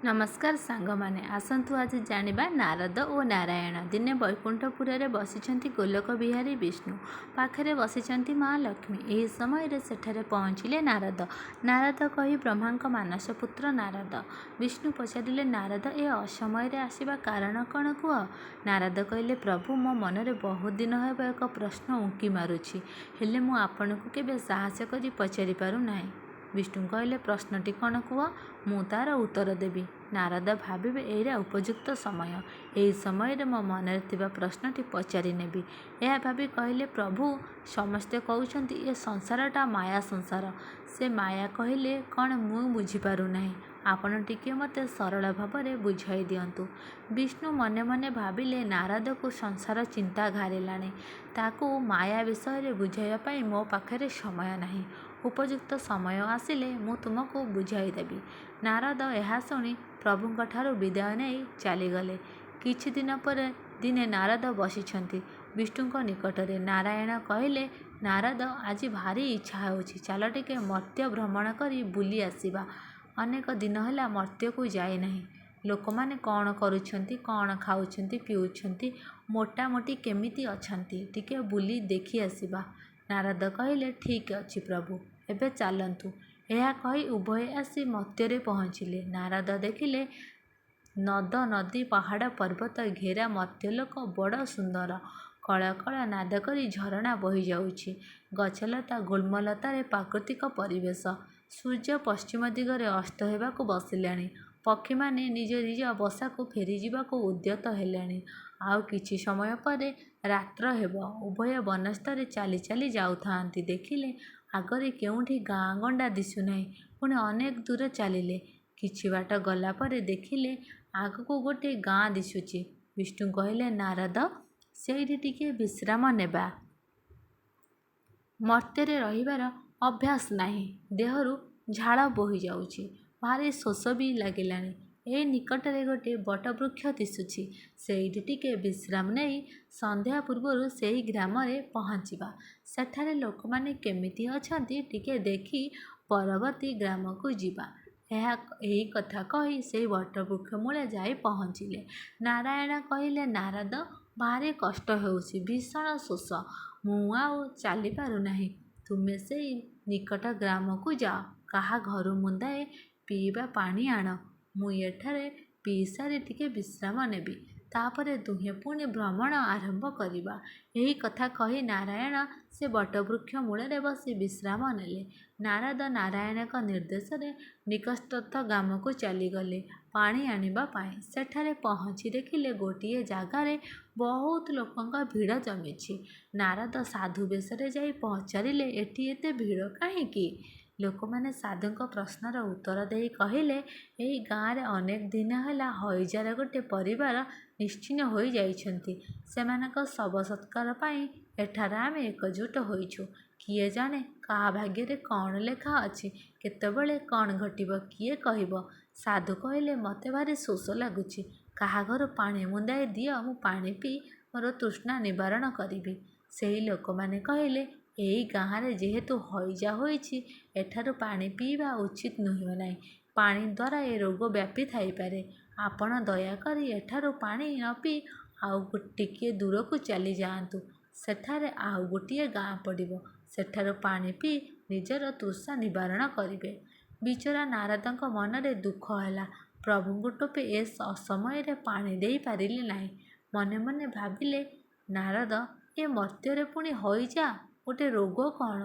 ନମସ୍କାର ସାଙ୍ଗମାନେ, ଆସନ୍ତୁ ଆଜି ଜାଣିବା ନାରଦ ଓ ନାରାୟଣ। ଦିନେ ବୈକୁଣ୍ଠପୁରରେ ବସିଛନ୍ତି ଗୋଲକ ବିହାରୀ ବିଷ୍ଣୁ। ପାଖରେ ବସିଛନ୍ତି ମା ଲକ୍ଷ୍ମୀ। ଏହି ସମୟରେ ସେଠାରେ ପହଞ୍ଚିଲେ ନାରଦ। ନାରଦ କହି ବ୍ରହ୍ମାଙ୍କ ମାନସପୁତ୍ର ନାରଦ। ବିଷ୍ଣୁ ପଚାରିଲେ, ନାରଦ, ଏ ଅସମୟରେ ଆସିବା କାରଣ କ'ଣ କୁହ? ନାରଦ କହିଲେ, ପ୍ରଭୁ, ମୋ ମନରେ ବହୁତ ଦିନ ହେବ ଏକ ପ୍ରଶ୍ନ ଉଙ୍କି ମାରୁଛି, ହେଲେ ମୁଁ ଆପଣଙ୍କୁ କେବେ ସାହସ କରି ପଚାରି ପାରୁନାହିଁ। ବିଷ୍ଣୁ କହିଲେ, ପ୍ରଶ୍ନଟି କ'ଣ କୁହ, ମୁଁ ତା'ର ଉତ୍ତର ଦେବି। ନାରଦ ଭାବିବେ ଏଇଟା ଉପଯୁକ୍ତ ସମୟ। ଏହି ସମୟରେ ମୋ ମନରେ ଥିବା ପ୍ରଶ୍ନଟି ପଚାରି ନେବି। ଏହା ଭାବି କହିଲେ, ପ୍ରଭୁ, ସମସ୍ତେ କହୁଛନ୍ତି ଏ ସଂସାରଟା ମାୟା ସଂସାର। ସେ ମାୟା କହିଲେ କ'ଣ ମୁଁ ବୁଝିପାରୁନାହିଁ। ଆପଣ ଟିକିଏ ମୋତେ ସରଳ ଭାବରେ ବୁଝାଇ ଦିଅନ୍ତୁ। ବିଷ୍ଣୁ ମନେ ମନେ ଭାବିଲେ, ନାରଦକୁ ସଂସାର ଚିନ୍ତା ଘାରିଲାଣି। ତାକୁ ମାୟା ବିଷୟରେ ବୁଝାଇବା ପାଇଁ ମୋ ପାଖରେ ସମୟ ନାହିଁ। ଉପଯୁକ୍ତ ସମୟ ଆସିଲେ ମୁଁ ତୁମକୁ ବୁଝାଇ ଦେବି। ନାରଦ ଏହା ଶୁଣି ପ୍ରଭୁଙ୍କଠାରୁ ବିଦାୟ ନେଇ ଚାଲିଗଲେ। କିଛି ଦିନ ପରେ ଦିନେ ନାରଦ ବସିଛନ୍ତି ବିଷ୍ଣୁଙ୍କ ନିକଟରେ। ନାରାୟଣ କହିଲେ, ନାରଦ, ଆଜି ଭାରି ଇଚ୍ଛା ହେଉଛି, ଚାଲ ଟିକେ ମର୍ତ୍ତ୍ୟ ଭ୍ରମଣ କରି ବୁଲି ଆସିବା। ଅନେକ ଦିନ ହେଲା ମର୍ତ୍ତ୍ୟକୁ ଯାଇନାହିଁ। ଲୋକମାନେ କ'ଣ କରୁଛନ୍ତି, କ'ଣ ଖାଉଛନ୍ତି, ପିଉଛନ୍ତି, ମୋଟାମୋଟି କେମିତି ଅଛନ୍ତି, ଟିକେ ବୁଲି ଦେଖି ଆସିବା। ନାରଦ କହିଲେ, ଠିକ୍ ଅଛି ପ୍ରଭୁ, ଏବେ ଚାଲନ୍ତୁ। ଏହା କହି ଉଭୟେ ଆସି ମର୍ତ୍ତ୍ୟରେ ପହଞ୍ଚିଲେ। ନାରଦ ଦେଖିଲେ ନଦ ନଦୀ ପାହାଡ଼ ପର୍ବତ ଘେରା ମର୍ତ୍ତ୍ୟଲୋକ ବଡ଼ ସୁନ୍ଦର। କଳ କଳ ନାଦ କରି ଝରଣା ବହିଯାଉଛି। ଗଛଲତା ଗୁଳ୍ମଲତାରେ ପ୍ରାକୃତିକ ପରିବେଶ। ସୂର୍ଯ୍ୟ ପଶ୍ଚିମ ଦିଗରେ ଅସ୍ତ ହେବାକୁ ବସିଲେଣି। ପକ୍ଷୀମାନେ ନିଜ ନିଜ ବସାକୁ ଫେରିଯିବାକୁ ଉଦ୍ୟତ ହେଲେଣି। ଆଉ କିଛି ସମୟ ପରେ ରାତ୍ର ହେବ। ଉଭୟ ବନସ୍ତରେ ଚାଲି ଚାଲି ଯାଉଥାନ୍ତି। ଦେଖିଲେ ଆଗରେ କେଉଁଠି ଗାଁ ଗଣ୍ଡା ଦିଶୁନାହିଁ। ପୁଣି ଅନେକ ଦୂର ଚାଲିଲେ। କିଛି ବାଟ ଗଲା ପରେ ଦେଖିଲେ ଆଗକୁ ଗୋଟିଏ ଗାଁ ଦିଶୁଛି। ବିଷ୍ଣୁ କହିଲେ, ନାରଦ, ସେଇଠି ଟିକିଏ ବିଶ୍ରାମ ନେବା। ମର୍ତ୍ତ୍ୟରେ ରହିବାର ଅଭ୍ୟାସ ନାହିଁ। ଦେହରୁ ଝାଳ ବୋହିଯାଉଛି। ଭାରି ଶୋଷ ବି ଲାଗିଲାଣି। ଏଇ ନିକଟରେ ଗୋଟିଏ ବଟବୃକ୍ଷ ଦିଶୁଛି। ସେଇଠି ଟିକେ ବିଶ୍ରାମ ନେଇ ସନ୍ଧ୍ୟା ପୂର୍ବରୁ ସେହି ଗ୍ରାମରେ ପହଞ୍ଚିବା। ସେଠାରେ ଲୋକମାନେ କେମିତି ଅଛନ୍ତି ଟିକେ ଦେଖି ପରବର୍ତ୍ତୀ ଗ୍ରାମକୁ ଯିବା। ଏହି କଥା କହି ସେହି ବଟବୃକ୍ଷ ମୂଳେ ଯାଇ ପହଞ୍ଚିଲେ। ନାରାୟଣ କହିଲେ, ନାରଦ, ଭାରି କଷ୍ଟ ହେଉଛି, ଭୀଷଣ ଶୋଷ। ମୁଁ ଆଉ ଚାଲିପାରୁନାହିଁ। ତୁମେ ସେଇ ନିକଟ ଗ୍ରାମକୁ ଯାଅ। କାହା ଘରୁ ମୁନ୍ଦାଏ ପିଇବା ପାଣି ଆଣ। ମୁଁ ଏଠାରେ ପିଇସାରି ଟିକେ ବିଶ୍ରାମ ନେବି। ତାପରେ ଦୁହେଁ ପୁଣି ଭ୍ରମଣ ଆରମ୍ଭ କରିବା। ଏହି କଥା କହି ନାରାୟଣ ସେ ବଟବୃକ୍ଷ ମୂଳରେ ବସି ବିଶ୍ରାମ ନେଲେ। ନାରଦ ନାରାୟଣଙ୍କ ନିର୍ଦ୍ଦେଶରେ ନିକଟସ୍ଥ ଗ୍ରାମକୁ ଚାଲିଗଲେ ପାଣି ଆଣିବା ପାଇଁ। ସେଠାରେ ପହଞ୍ଚି ଦେଖିଲେ ଗୋଟିଏ ଜାଗାରେ ବହୁତ ଲୋକଙ୍କ ଭିଡ଼ ଜମିଛି। ନାରଦ ସାଧୁ ବେଶରେ ଯାଇ ପଚାରିଲେ, ଏଠି ଏତେ ଭିଡ଼ କାହିଁକି? ଲୋକମାନେ ସାଧୁଙ୍କ ପ୍ରଶ୍ନର ଉତ୍ତର ଦେଇ କହିଲେ, ଏହି ଗାଁରେ ଅନେକ ଦିନ ହେଲା ହଇଜାର ଗୋଟିଏ ପରିବାର ନିଶ୍ଚିହ୍ନ ହୋଇ ଯାଇଛନ୍ତି। ସେମାନଙ୍କ ଶବ ସତ୍କାର ପାଇଁ ଏଠାରେ ଆମେ ଏକଜୁଟ ହୋଇଛୁ। କିଏ ଜାଣେ କାହା ଭାଗ୍ୟରେ କ'ଣ ଲେଖା ଅଛି, କେତେବେଳେ କ'ଣ ଘଟିବ, କିଏ କହିବ? ସାଧୁ କହିଲେ, ମୋତେ ଭାରି ଶୋଷ ଲାଗୁଛି। କାହା ଘରୁ ପାଣି ମୁନ୍ଦାଏ ଦିଅ, ମୁଁ ପାଣି ପିଇ ମୋର ତୃଷ୍ଣା ନିବାରଣ କରିବି। ସେହି ଲୋକମାନେ କହିଲେ, ଏହି ଗାଁରେ ଯେହେତୁ ହଇଜା ହୋଇଛି, ଏଠାରୁ ପାଣି ପିଇବା ଉଚିତ ନୁହେଁ ନାହିଁ। ପାଣି ଦ୍ୱାରା ଏ ରୋଗ ବ୍ୟାପି ଥାଇପାରେ। ଆପଣ ଦୟାକରି ଏଠାରୁ ପାଣି ନ ପିଇ ଆଉ ଟିକିଏ ଦୂରକୁ ଚାଲି ଯାଆନ୍ତୁ। ସେଠାରେ ଆଉ ଗୋଟିଏ ଗାଁ ପଡ଼ିବ। ସେଠାରୁ ପାଣି ପିଇ ନିଜର ତୃଷା ନିବାରଣ କରିବେ। ବିଚରା ନାରଦଙ୍କ ମନରେ ଦୁଃଖ ହେଲା। ପ୍ରଭୁଙ୍କୁ ଟୋପେ ଏ ଅସମୟରେ ପାଣି ଦେଇ ପାରିଲେ ନାହିଁ। ମନେ ମନେ ଭାବିଲେ, ନାରଦ, ଏ ମର୍ତ୍ତ୍ୟରେ ପୁଣି ହଇଜା ଗୋଟେ ରୋଗ କ'ଣ?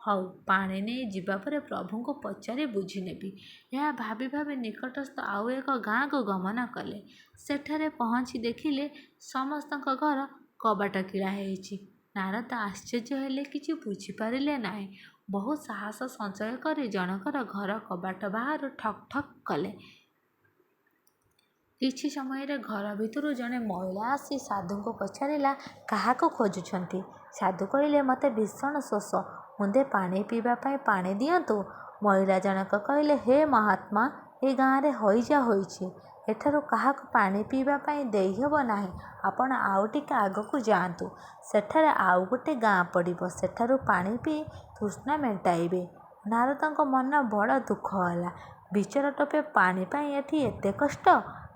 ହଉ, ପାଣି ନେଇ ଯିବା ପରେ ପ୍ରଭୁଙ୍କୁ ପଚାରି ବୁଝିନେବି। ଏହା ଭାବି ଭାବି ନିକଟସ୍ଥ ଆଉ ଏକ ଗାଁକୁ ଗମନ କଲେ। ସେଠାରେ ପହଞ୍ଚି ଦେଖିଲେ ସମସ୍ତଙ୍କ ଘର କବାଟ କିଳା ହେଇଛି। ନାରଦ ଆଶ୍ଚର୍ଯ୍ୟ ହେଲେ, କିଛି ବୁଝିପାରିଲେ ନାହିଁ। ବହୁ ସାହସ ସଞ୍ଚୟ କରି ଜଣକର ଘର କବାଟ ବାହାରୁ ଠକ୍ ଠକ୍ କଲେ। କିଛି ସମୟରେ ଘର ଭିତରୁ ଜଣେ ମହିଳା ଆସି ସାଧୁଙ୍କୁ ପଚାରିଲା, କାହାକୁ ଖୋଜୁଛନ୍ତି? ସାଧୁ କହିଲେ, ମୋତେ ଭୀଷଣ ଶୋଷ, ମୁନ୍ଦେ ପାଣି ପିଇବା ପାଇଁ ପାଣି ଦିଅନ୍ତୁ। ମହିଳା ଜଣକ କହିଲେ, ହେ ମହାତ୍ମା, ଏ ଗାଁରେ ହଇଜା ହୋଇଛି। ଏଠାରୁ କାହାକୁ ପାଣି ପିଇବା ପାଇଁ ଦେଇହେବ ନାହିଁ। ଆପଣ ଆଉ ଟିକେ ଆଗକୁ ଯାଆନ୍ତୁ। ସେଠାରେ ଆଉ ଗୋଟେ ଗାଁ ପଡ଼ିବ। ସେଠାରୁ ପାଣି ପିଇ ତୃଷ୍ଣା ମେଣ୍ଟାଇବେ। ନାରଦଙ୍କ ମନ ବଡ଼ ଦୁଃଖ ହେଲା। ବିଚରା ଟୋପେ ପାଣି ପାଇଁ ଏଠି ଏତେ କଷ୍ଟ?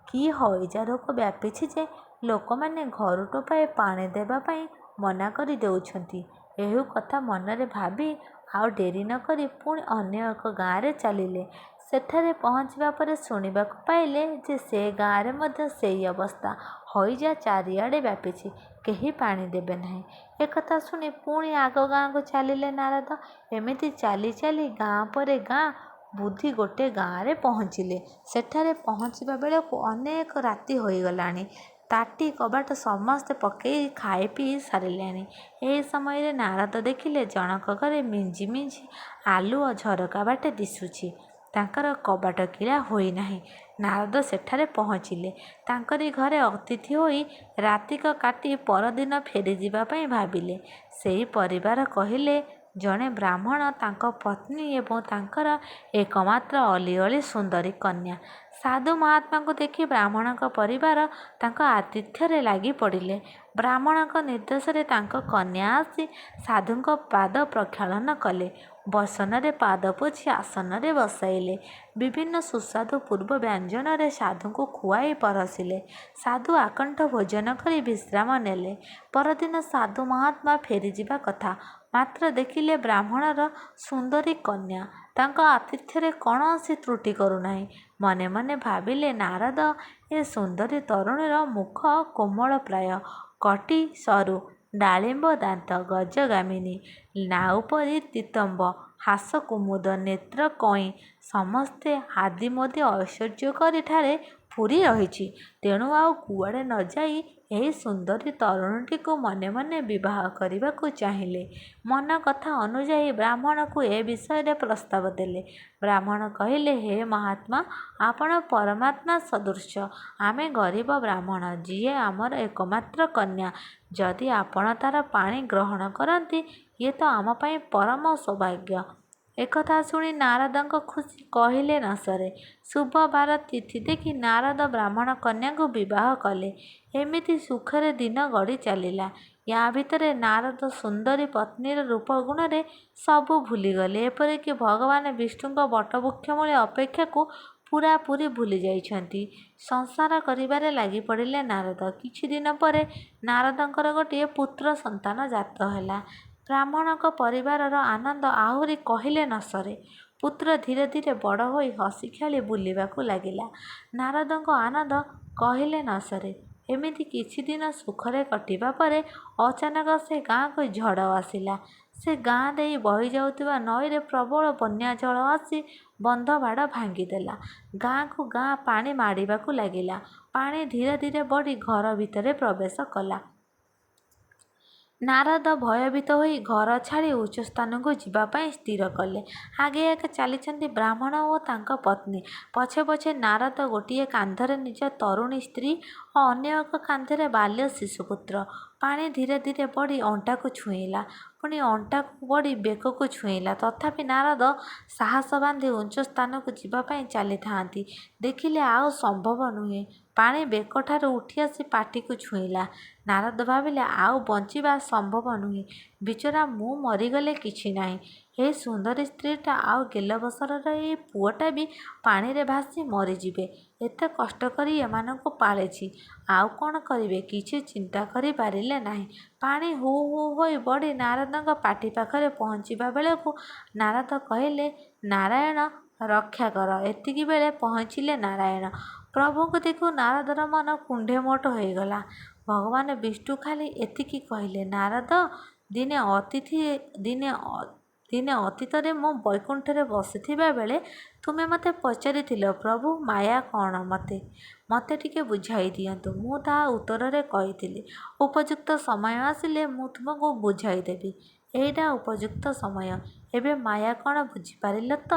କି ହଇଜା ରୋଗ ବ୍ୟାପିଛି ଯେ ଲୋକମାନେ ଘରୁ ଟୋପାଏ ପାଣି ଦେବା ପାଇଁ ମନା କରି ଦେଉଛନ୍ତି। ଏହି କଥା ମନରେ ଭାବି ଆଉ ଡେରି ନ କରି ପୁଣି ଅନ୍ୟ ଏକ ଗାଁରେ ଚାଲିଲେ। ସେଠାରେ ପହଞ୍ଚିବା ପରେ ଶୁଣିବାକୁ ପାଇଲେ ଯେ ସେ ଗାଁରେ ମଧ୍ୟ ସେଇ ଅବସ୍ଥା। ହଇଜା ଚାରିଆଡ଼େ ବ୍ୟାପିଛି, କେହି ପାଣି ଦେବେ ନାହିଁ। ଏକଥା ଶୁଣି ପୁଣି ଆଗ ଗାଁକୁ ଚାଲିଲେ ନାରଦ। ଏମିତି ଚାଲି ଚାଲି ଗାଁ ପରେ ଗାଁ ବୁଦ୍ଧି ଗୋଟେ ଗାଁରେ ପହଞ୍ଚିଲେ। ସେଠାରେ ପହଞ୍ଚିବା ବେଳକୁ ଅନେକ ରାତି ହୋଇଗଲାଣି। ତାଟି କବାଟ ସମସ୍ତେ ପକେଇ ଖାଇ ପିଇ ସାରିଲେଣି। ଏହି ସମୟରେ ନାରଦ ଦେଖିଲେ ଜଣକ ଘରେ ମିଞ୍ଜି ମିଞ୍ଜି ଆଲୁଅ ଝରକା ବାଟେ ଦିଶୁଛି। ତାଙ୍କର କବାଟ କିଳା ହୋଇନାହିଁ। ନାରଦ ସେଠାରେ ପହଞ୍ଚିଲେ। ତାଙ୍କରି ଘରେ ଅତିଥି ହୋଇ ରାତିକ କାଟି ପରଦିନ ଫେରିଯିବା ପାଇଁ ଭାବିଲେ। ସେହି ପରିବାର କହିଲେ ଜଣେ ବ୍ରାହ୍ମଣ, ତାଙ୍କ ପତ୍ନୀ ଏବଂ ତାଙ୍କର ଏକମାତ୍ର ଅଲିଅଳି ସୁନ୍ଦରୀ କନ୍ୟା। ସାଧୁ ମହାତ୍ମାଙ୍କୁ ଦେଖି ବ୍ରାହ୍ମଣଙ୍କ ପରିବାର ତାଙ୍କ ଆତିଥ୍ୟରେ ଲାଗି ପଡ଼ିଲେ। ବ୍ରାହ୍ମଣଙ୍କ ନିର୍ଦ୍ଦେଶରେ ତାଙ୍କ କନ୍ୟା ଆସି ସାଧୁଙ୍କ ପାଦ ପ୍ରକ୍ଷାଳନ କଲେ। ବସନରେ ପାଦ ପୋଛି ଆସନରେ ବସାଇଲେ। ବିଭିନ୍ନ ସୁସ୍ୱାଦୁ ପୂର୍ବ ବ୍ୟଞ୍ଜନରେ ସାଧୁଙ୍କୁ ଖୁଆଇ ପରସିଲେ। ସାଧୁ ଆକଣ୍ଠ ଭୋଜନ କରି ବିଶ୍ରାମ ନେଲେ। ପରଦିନ ସାଧୁ ମହାତ୍ମା ଫେରିଯିବା କଥା, ମାତ୍ର ଦେଖିଲେ ବ୍ରାହ୍ମଣର ସୁନ୍ଦରୀ କନ୍ୟା ତାଙ୍କ ଆତିଥ୍ୟରେ କୌଣସି ତ୍ରୁଟି କରୁନାହିଁ। ମନେ ମନେ ଭାବିଲେ ନାରଦ, ଏ ସୁନ୍ଦରୀ ତରୁଣୀର ମୁଖ କୋମଳପ୍ରାୟ, କଟି ସରୁ, ଡାଳିମ୍ବ ଦାନ୍ତ, ଗଜଗାମିନୀ, ନାଉପରି ନିତମ୍ବ, ହାସ କୁମୁଦ, ନେତ୍ର କଇଁ, ସମସ୍ତେ ଆଦିମୋଦି ଐଶ୍ୱର୍ଯ୍ୟ କରି ଠାରେ ପୂରି ରହିଛି। ତେଣୁ ଆଉ କୁଆଡ଼େ ନ ଯାଇ ଏହି ସୁନ୍ଦରୀ ତରୁଣୀଟିକୁ ମନେ ମନେ ବିବାହ କରିବାକୁ ଚାହିଁଲେ। ମନ କଥା ଅନୁଯାୟୀ ବ୍ରାହ୍ମଣକୁ ଏ ବିଷୟରେ ପ୍ରସ୍ତାବ ଦେଲେ। ବ୍ରାହ୍ମଣ କହିଲେ, ହେ ମହାତ୍ମା, ଆପଣ ପରମାତ୍ମା ସଦୃଶ। ଆମେ ଗରିବ ବ୍ରାହ୍ମଣ, ଯିଏ ଆମର ଏକମାତ୍ର କନ୍ୟା। ଯଦି ଆପଣ ତାର ପାଣି ଗ୍ରହଣ କରନ୍ତି, ଇଏ ତ ଆମ ପାଇଁ ପରମ ସୌଭାଗ୍ୟ। ଏକଥା ଶୁଣି ନାରଦଙ୍କ ଖୁସି କହିଲେ ନ ସରେ। ଶୁଭବାର ତିଥି ଦେଖି ନାରଦ ବ୍ରାହ୍ମଣ କନ୍ୟାକୁ ବିବାହ କଲେ। ଏମିତି ସୁଖରେ ଦିନ ଗଡ଼ି ଚାଲିଲା। ୟା ଭିତରେ ନାରଦ ସୁନ୍ଦରୀ ପତ୍ନୀର ରୂପ ଗୁଣରେ ସବୁ ଭୁଲିଗଲେ। ଏପରିକି ଭଗବାନ ବିଷ୍ଣୁଙ୍କ ବଟବୃକ୍ଷମୂଳେ ଅପେକ୍ଷାକୁ ପୂରାପୂରି ଭୁଲି ଯାଇଛନ୍ତି। ସଂସାର କରିବାରେ ଲାଗି ପଡ଼ିଲେ ନାରଦ। କିଛି ଦିନ ପରେ ନାରଦଙ୍କର ଗୋଟିଏ ପୁତ୍ର ସନ୍ତାନ ଜାତ ହେଲା। ବ୍ରାହ୍ମଣଙ୍କ ପରିବାରର ଆନନ୍ଦ ଆହୁରି କହିଲେ ନ ସରେ। ପୁତ୍ର ଧୀରେ ଧୀରେ ବଡ଼ ହୋଇ ହସି ଖେଳି ବୁଲିବାକୁ ଲାଗିଲା। ନାରଦଙ୍କ ଆନନ୍ଦ କହିଲେ ନ ସରେ। ଏମିତି କିଛି ଦିନ ସୁଖରେ କଟିବା ପରେ ଅଚାନକ ସେ ଗାଁକୁ ଝଡ଼ ଆସିଲା। ସେ ଗାଁ ଦେଇ ବହି ଯାଉଥିବା ନଈରେ ପ୍ରବଳ ବନ୍ୟା ଜଳ ଆସି ବନ୍ଧ ବାଡ଼ ଭାଙ୍ଗିଦେଲା। ଗାଁକୁ ଗାଁ ପାଣି ମାଡ଼ିବାକୁ ଲାଗିଲା। ପାଣି ଧୀରେ ଧୀରେ ବଢ଼ି ଘର ଭିତରେ ପ୍ରବେଶ କଲା। ନାରଦ ଭୟଭୀତ ହୋଇ ଘର ଛାଡ଼ି ଉଚ୍ଚ ସ୍ଥାନକୁ ଯିବା ପାଇଁ ସ୍ଥିର କଲେ। ଆଗେ ଆଗେ ଚାଲିଛନ୍ତି ବ୍ରାହ୍ମଣ ଓ ତାଙ୍କ ପତ୍ନୀ। ପଛେ ପଛେ ନାରଦ ଗୋଟିଏ କାନ୍ଧରେ ନିଜ ତରୁଣୀ ସ୍ତ୍ରୀ ଓ ଅନ୍ୟ ଏକ କାନ୍ଧରେ ବାଲ୍ୟ ଶିଶୁପୁତ୍ର। ପାଣି ଧୀରେ ଧୀରେ ବଢ଼ି ଅଣ୍ଟାକୁ ଛୁଇଁଲା, ପୁଣି ଅଣ୍ଟାକୁ ବଢ଼ି ବେକକୁ ଛୁଇଁଲା। ତଥାପି ନାରଦ ସାହସ ବାନ୍ଧି ଉଚ୍ଚ ସ୍ଥାନକୁ ଯିବା ପାଇଁ ଚାଲିଥାନ୍ତି। ଦେଖିଲେ ଆଉ ସମ୍ଭବ ନୁହେଁ। ପାଣି ବେକଠାରୁ ଉଠି ଆସି ପାଟିକୁ ଛୁଇଁଲା। ନାରଦ ଭାବିଲେ ଆଉ ବଞ୍ଚିବା ସମ୍ଭବ ନୁହେଁ। ବିଚରା ମୁଁ ମରିଗଲେ କିଛି ନାହିଁ, ଏହି ସୁନ୍ଦରୀ ସ୍ତ୍ରୀଟା ଆଉ ଗେଲବସରର ଏଇ ପୁଅଟା ବି ପାଣିରେ ଭାସି ମରିଯିବେ। ଏତେ କଷ୍ଟ କରି ଏମାନଙ୍କୁ ପାଳିଛି, ଆଉ କ'ଣ କରିବେ କିଛି ଚିନ୍ତା କରି ପାରିଲେ ନାହିଁ। ପାଣି ହୁ ହୁ ହୋଇ ବଢ଼ି ନାରଦଙ୍କ ପାଟି ପାଖରେ ପହଞ୍ଚିବା ବେଳକୁ ନାରଦ କହିଲେ, ନାରାୟଣ ରକ୍ଷା କର। ଏତିକି ବେଳେ ପହଞ୍ଚିଲେ ନାରାୟଣ। ପ୍ରଭୁଙ୍କୁ ଦେଖି ନାରଦର ମନ କୁଣ୍ଢେ ମୋଟ ହୋଇଗଲା। ଭଗବାନ ବିଷ୍ଣୁ ଖାଲି ଏତିକି କହିଲେ, ନାରଦ, ଦିନେ ଅତୀତରେ ମୁଁ ବୈକୁଣ୍ଠରେ ବସିଥିବା ବେଳେ ତୁମେ ମୋତେ ପଚାରିଥିଲ, ପ୍ରଭୁ ମାୟା କ'ଣ ମୋତେ ଟିକେ ବୁଝାଇ ଦିଅନ୍ତୁ। ମୁଁ ତାହା ଉତ୍ତରରେ କହିଥିଲି, ଉପଯୁକ୍ତ ସମୟ ଆସିଲେ ମୁଁ ତୁମକୁ ବୁଝାଇ ଦେବି। ଏଇଟା ଉପଯୁକ୍ତ ସମୟ। ଏବେ ମାୟା କ'ଣ ବୁଝିପାରିଲ ତ?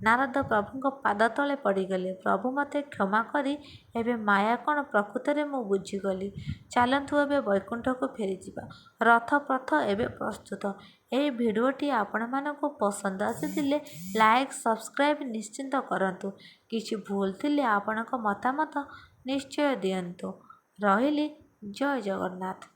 ନାରଦ ପ୍ରଭୁଙ୍କ ପାଦ ତଳେ ପଡ଼ିଗଲେ। ପ୍ରଭୁ ମୋତେ କ୍ଷମା କରି ଏବେ ମାୟା କ'ଣ ପ୍ରକୃତରେ ମୁଁ ବୁଝିଗଲି। ଚାଲନ୍ତୁ ଏବେ ବୈକୁଣ୍ଠକୁ ଫେରିଯିବା। ରଥପଥ ଏବେ ପ୍ରସ୍ତୁତ। ଏହି ଭିଡ଼ିଓଟି ଆପଣମାନଙ୍କୁ ପସନ୍ଦ ଆସିଥିଲେ ଲାଇକ୍, ସବସ୍କ୍ରାଇବ୍ ନିଶ୍ଚିନ୍ତ କରନ୍ତୁ। କିଛି ଭୁଲ ଥିଲେ ଆପଣଙ୍କ ମତାମତ ନିଶ୍ଚୟ ଦିଅନ୍ତୁ। ରହିଲି, ଜୟ ଜଗନ୍ନାଥ।